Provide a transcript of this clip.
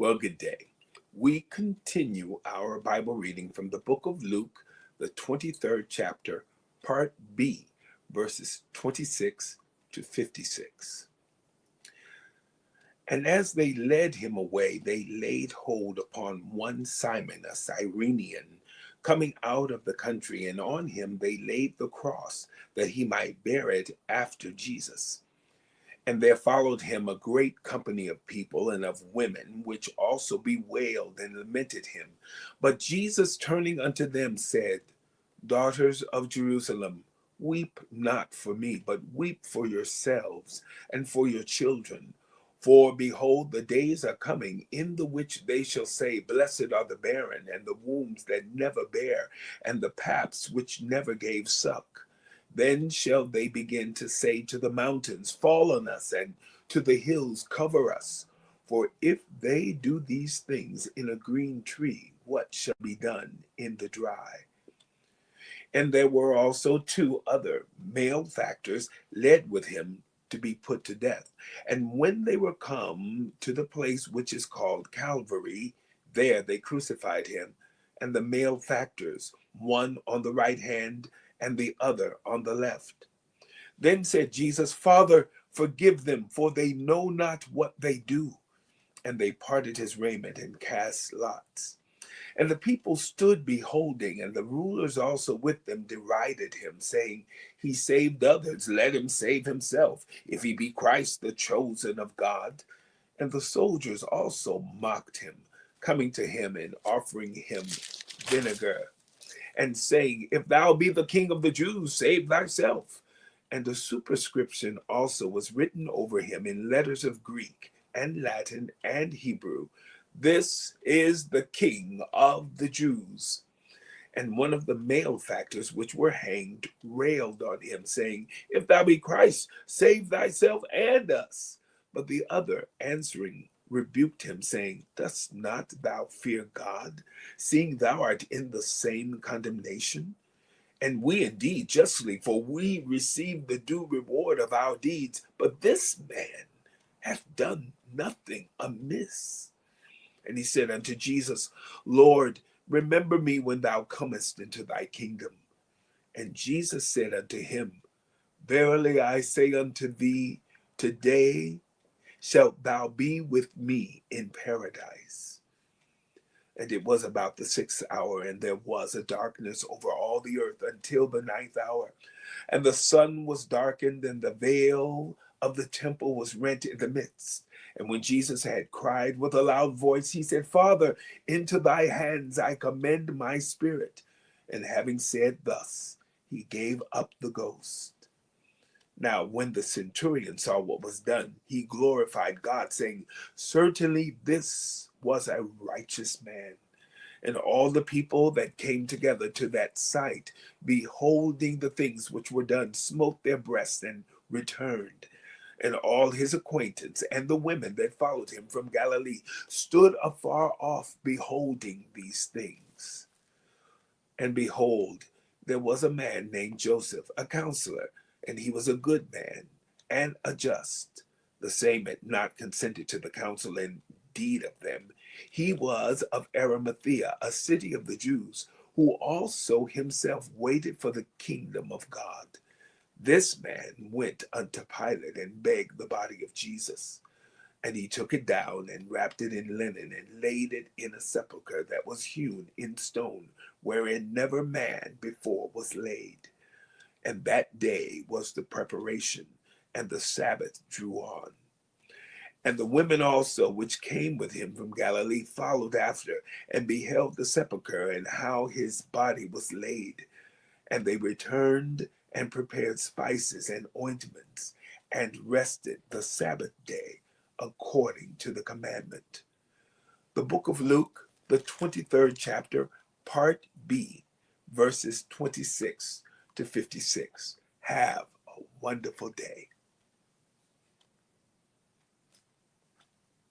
Well, good day. We continue our Bible reading from the book of Luke, the 23rd chapter, part B, verses 26 to 56. And as they led him away, they laid hold upon one Simon, a Cyrenian, coming out of the country, and on him they laid the cross, that he might bear it after Jesus. And there followed him a great company of people and of women, which also bewailed and lamented him. But Jesus, turning unto them, said, Daughters of Jerusalem, weep not for me, but weep for yourselves and for your children. For behold, the days are coming, in the which they shall say, Blessed are the barren, and the wombs that never bare, and the paps which never gave suck. Then shall they begin to say to the mountains, Fall on us, and to the hills, cover us. For if they do these things in a green tree, what shall be done in the dry? And there were also two other malefactors led with him to be put to death. And when they were come to the place which is called Calvary, there they crucified him, and the malefactors, one on the right hand and the other on the left. Then said Jesus, Father, forgive them, for they know not what they do. And they parted his raiment and cast lots. And the people stood beholding, and the rulers also with them derided him, saying, He saved others, let him save himself, if he be Christ, the chosen of God. And the soldiers also mocked him, coming to him and offering him vinegar, and saying, If thou be the king of the Jews, save thyself. And a superscription also was written over him in letters of Greek and Latin and Hebrew, This is the King of the Jews. And one of the malefactors which were hanged railed on him, saying, If thou be Christ, save thyself and us. But the other answering rebuked him, saying, Dost not thou fear God, seeing thou art in the same condemnation? And we indeed justly, for we receive the due reward of our deeds. But this man hath done nothing amiss. And he said unto Jesus, Lord, remember me when thou comest into thy kingdom. And Jesus said unto him, Verily I say unto thee, today shalt thou be with me in paradise. And it was about the 6th hour, and there was a darkness over all the earth until the 9th hour. And the sun was darkened, and the veil of the temple was rent in the midst. And when Jesus had cried with a loud voice, he said, Father, into thy hands I commend my spirit. And having said thus, he gave up the ghost. Now, when the centurion saw what was done, he glorified God, saying, Certainly this was a righteous man. And all the people that came together to that sight, beholding the things which were done, smote their breasts and returned. And all his acquaintance and the women that followed him from Galilee stood afar off, beholding these things. And behold, there was a man named Joseph, a counselor, and he was a good man and a just. The same had not consented to the counsel and deed of them. He was of Arimathea, a city of the Jews, who also himself waited for the kingdom of God. This man went unto Pilate and begged the body of Jesus. And he took it down and wrapped it in linen and laid it in a sepulchre that was hewn in stone, wherein never man before was laid. And that day was the preparation, and the Sabbath drew on. And the women also which came with him from Galilee followed after, and beheld the sepulchre and how his body was laid. And they returned and prepared spices and ointments, and rested the Sabbath day according to the commandment. The book of Luke, the 23rd chapter, part B, verses 26 to 56. Have a wonderful day.